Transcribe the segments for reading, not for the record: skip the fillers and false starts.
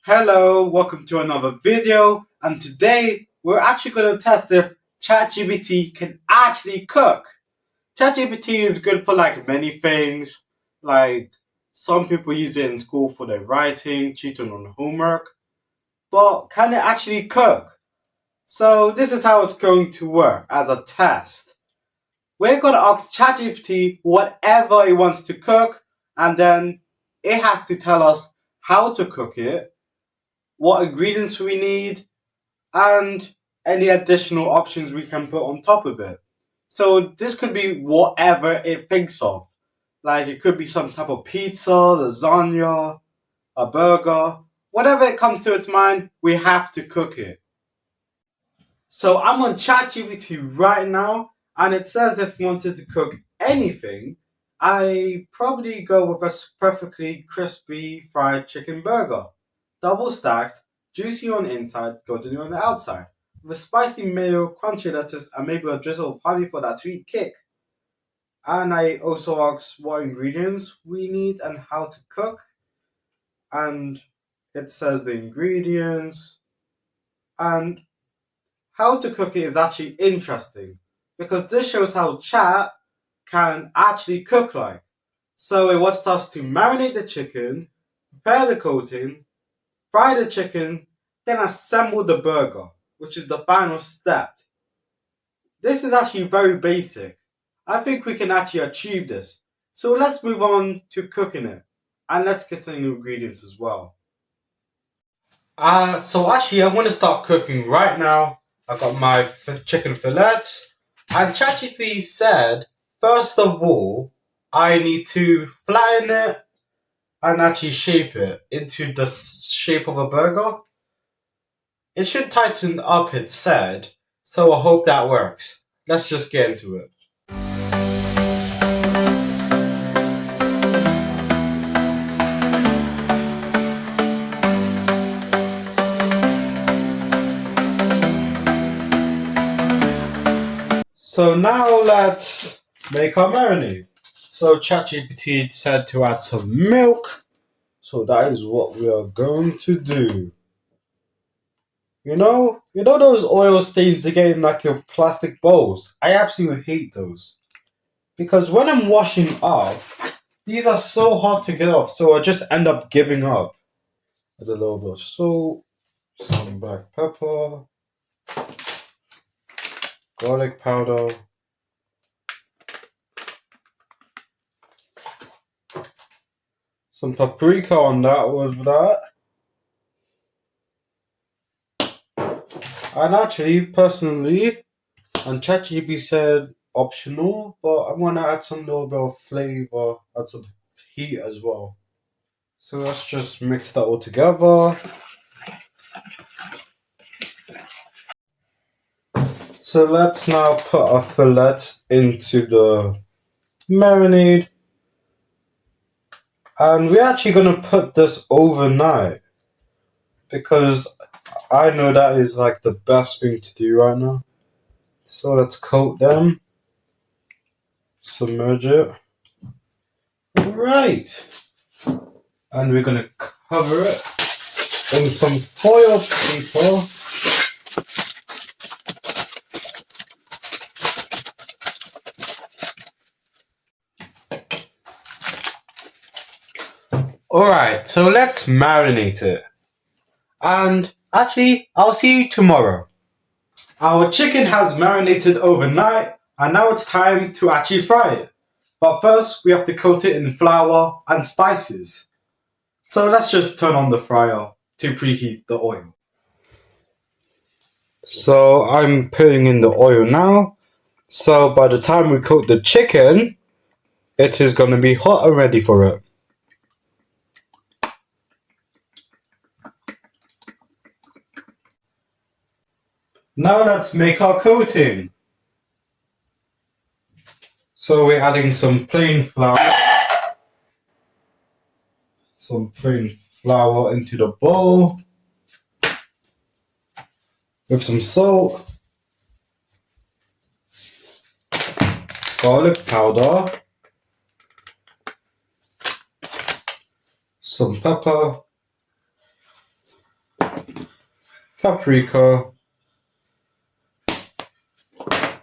Hello, welcome to another video, and today we're actually going to test if ChatGPT can actually cook. ChatGPT is good for like many things, like some people use it in school for their writing, cheating on homework, but can it actually cook? So this is how it's going to work as a test. We're going to ask ChatGPT whatever it wants to cook, and then it has to tell us how to cook it, what ingredients we need, and any additional options we can put on top of it. So this could be whatever it thinks of. Like it could be some type of pizza, lasagna, a burger, whatever it comes to its mind, we have to cook it. So I'm on ChatGPT right now, and it says if I wanted to cook anything, I probably go with a perfectly crispy fried chicken burger, double stacked, juicy on the inside, golden on the outside, with spicy mayo, crunchy lettuce, and maybe a drizzle of honey for that sweet kick. And I also ask what ingredients we need and how to cook, and it says the ingredients and how to cook it is actually interesting because this shows how chat can actually cook like. So it wants us to marinate the chicken, prepare the coating, fry the chicken, then assemble the burger, which is the final step. This is actually very basic. I think we can actually achieve this. So let's move on to cooking it. And let's get some ingredients as well. So actually, I want to start cooking right now. I got my chicken fillets, and ChatGPT said, first of all, I need to flatten it and actually shape it into the shape of a burger. It should tighten up, it said, so I hope that works. Let's just get into it. So now let's make our marinade. So ChatGPT said to add some milk. So that is what we are going to do. You know those oil stains that get in like your plastic bowls? I absolutely hate those. Because when I'm washing up, these are so hard to get off, so I just end up giving up. Add a little bit of salt, some black pepper, garlic powder, some paprika on that with that. And actually, personally, and ChatGPT said optional, but I want to add some little bit of flavor, add some heat as well. So let's just mix that all together. So let's now put our fillets into the marinade. And we're actually going to put this overnight because I know that is like the best thing to do right now. So let's coat them, submerge it. Alright. And we're going to cover it in some foil paper. Alright, so let's marinate it. And actually, I'll see you tomorrow. Our chicken has marinated overnight, and now it's time to actually fry it. But first, we have to coat it in flour and spices. So let's just turn on the fryer to preheat the oil. So I'm putting in the oil now. So by the time we coat the chicken, it is going to be hot and ready for it. Now let's make our coating. So we're adding some plain flour into the bowl with some salt, garlic powder, some pepper, paprika,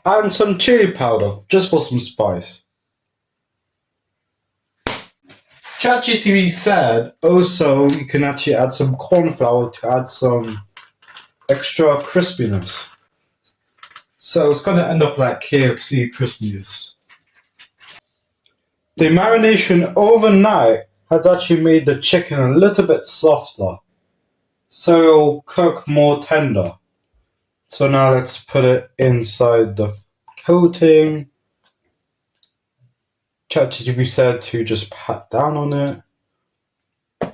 and some chili powder just for some spice. ChatGPT said also you can actually add some corn flour to add some extra crispiness. So it's gonna end up like KFC crispiness. The marination overnight has actually made the chicken a little bit softer, so it'll cook more tender. So now let's put it inside the coating. ChatGPT said to just pat down on it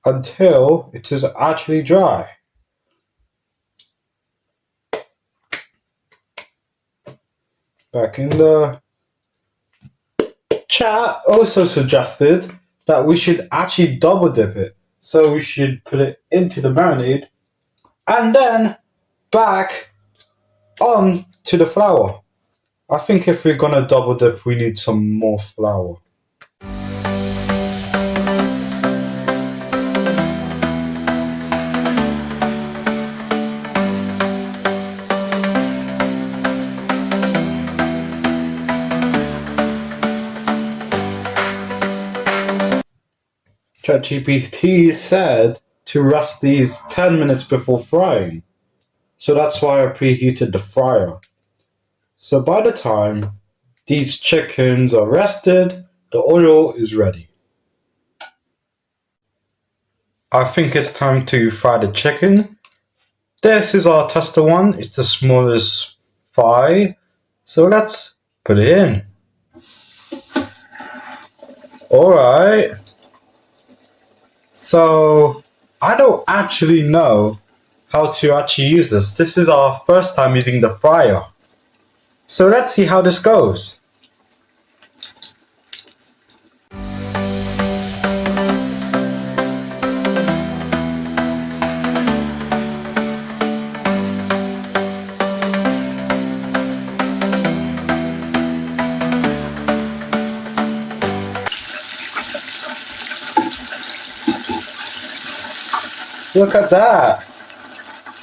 until it is actually dry. Back in the chat also suggested that we should actually double dip it. So we should put it into the marinade and then back on to the flour. I think if we're gonna double dip, we need some more flour. ChatGPT said to rest these 10 minutes before frying. So that's why I preheated the fryer. So by the time these chickens are rested, the oil is ready. I think it's time to fry the chicken. This is our tester one. It's the smallest fry. So let's put it in. Alright. So I don't actually know how to actually use this. This is our first time using the fryer. So let's see how this goes. Look at that.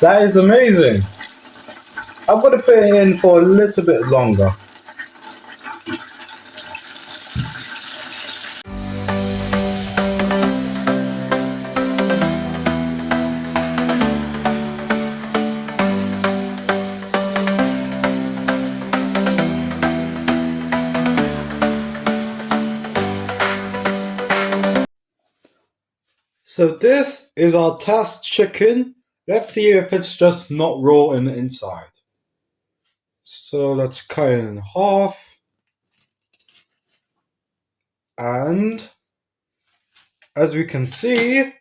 That is amazing. I'm going to put it in for a little bit longer. So this is our test chicken. Let's see if it's just not raw in the inside. So let's cut it in half. And as we can see,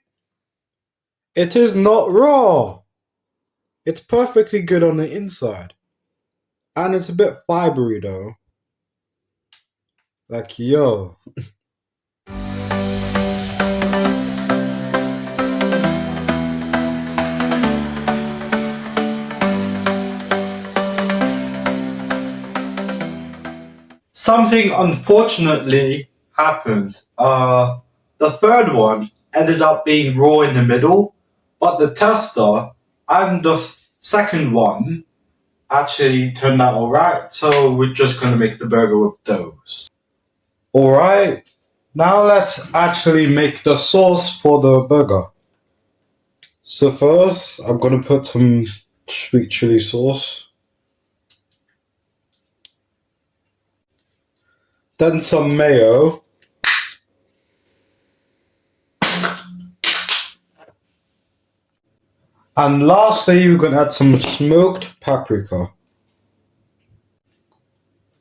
it is not raw. It's perfectly good on the inside. And it's a bit fibery though. Like, yo. Something unfortunately happened. The third one ended up being raw in the middle, but the tester and the second one actually turned out alright. So we're just gonna make the burger with those. Alright, now let's actually make the sauce for the burger. So first, I'm gonna put some sweet chili sauce. Then some mayo. And lastly, we're gonna add some smoked paprika.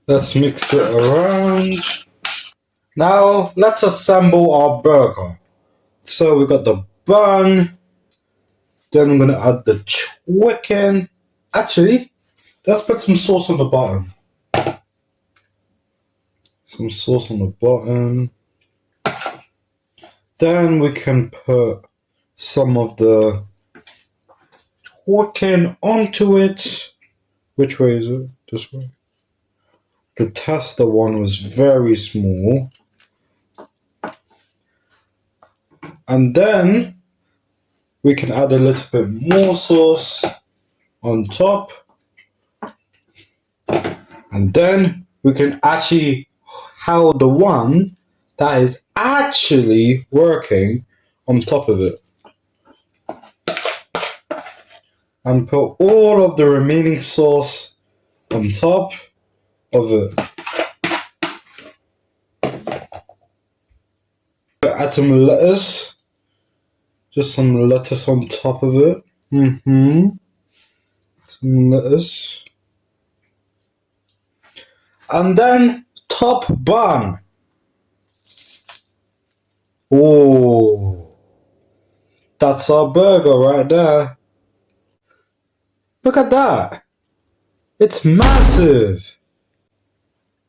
Let's mix it around. Now, let's assemble our burger. So we got the bun. Then I'm gonna add the chicken. Actually, let's put some sauce on the bottom. Some sauce on the bottom. Then we can put some of the chicken onto it. Which way is it? This way? The tester one was very small. And then we can add a little bit more sauce on top, and then we can actually have the one that is actually working on top of it, and put all of the remaining sauce on top of it. Add some lettuce, just some lettuce on top of it. Some lettuce. And then top bun. Oh, that's our burger right there. Look at that. It's massive.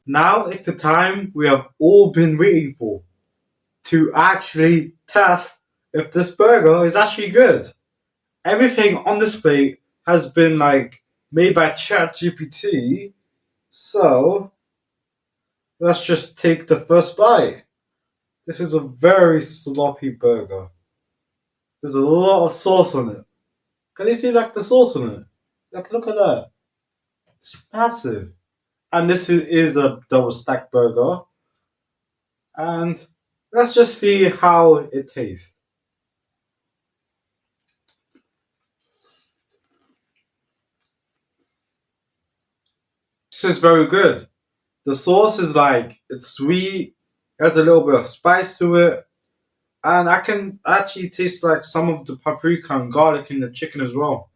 Now is the time we have all been waiting for, to actually test if this burger is actually good. Everything on this plate has been made by ChatGPT, so let's just take the first bite. This is a very sloppy burger. There's a lot of sauce on it. Can you see the sauce on it? Look at that. It's massive. And this is a double stack burger. And let's just see how it tastes. This is very good. The sauce is it's sweet, has a little bit of spice to it, and I can actually taste some of the paprika and garlic in the chicken as well.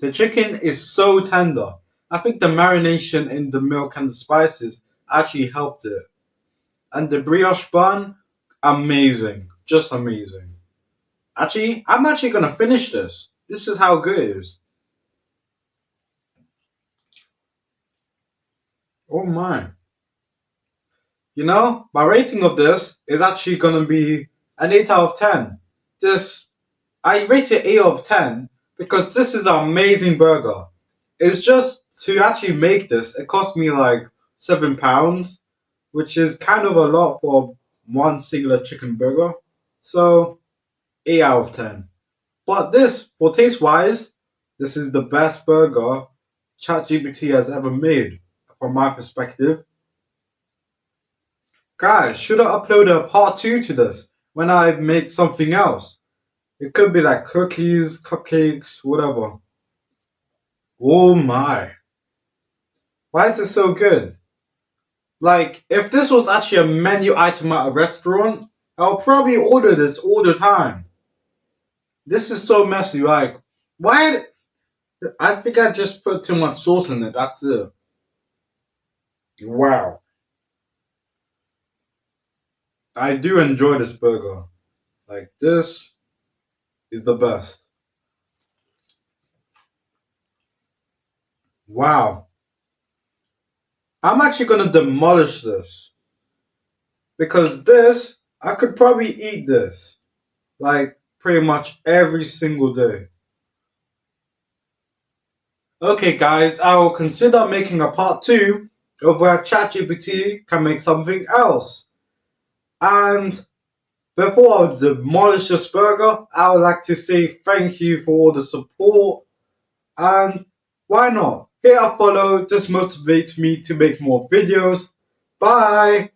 The chicken is so tender. I think the marination in the milk and the spices actually helped it. And the brioche bun, amazing. Just amazing. Actually, I'm actually gonna finish this. This is how good it is. Oh my. My rating of this is actually gonna be an 8 out of 10. I rate it 8 out of 10 because this is an amazing burger. It's just to actually make this, it cost me £7, which is kind of a lot for one singular chicken burger. So 8 out of 10. But this, for taste wise, this is the best burger ChatGPT has ever made, from my perspective. Guys, should I upload a part 2 to this when I make something else? It could be like cookies, cupcakes, whatever. Oh my. Why is this so good? If this was actually a menu item at a restaurant, I'll probably order this all the time. This is so messy. Why? I think I just put too much sauce in it. That's it. Wow. I do enjoy this burger. This is the best. Wow. I'm actually gonna demolish this. Because this, I could probably eat this. Pretty much every single day. Okay guys, I will consider making a part 2 of where ChatGPT can make something else. And before I demolish this burger, I would like to say thank you for all the support. And why not? Hit a follow, this motivates me to make more videos. Bye!